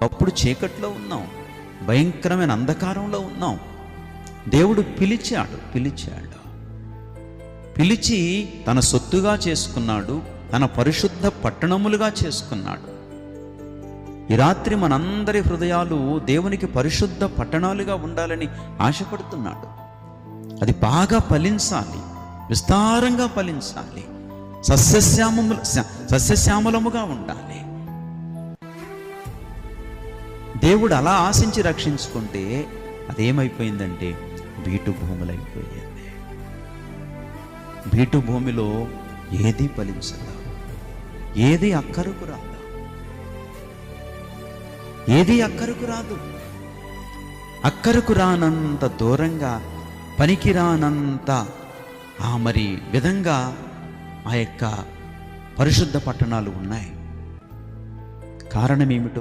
అప్పుడు చీకట్లో ఉన్నాం, భయంకరమైన అంధకారంలో ఉన్నాం. దేవుడు పిలిచాడు, పిలిచి తన సొత్తుగా చేసుకున్నాడు, తన పరిశుద్ధ పట్టణములుగా చేసుకున్నాడు. ఈ రాత్రి మనందరి హృదయాలు దేవునికి పరిశుద్ధ పట్టణాలుగా ఉండాలని ఆశపడుతున్నాడు. అది బాగా ఫలించాలి, విస్తారంగా ఫలించాలి, సస్యశ్యామలముగా ఉండాలి. దేవుడు అలా ఆశించి రక్షించుకుంటే అదేమైపోయిందంటే బీటు భూములైపోయింది. బీటు భూమిలో ఏది ఫలించదు, ఏది అక్కరకు రాదు, అక్కరకు రానంత దూరంగా, పనికిరానంత మరి విధంగా ఆ యొక్క పరిశుద్ధ పట్టణాలు ఉన్నాయి. కారణం ఏమిటో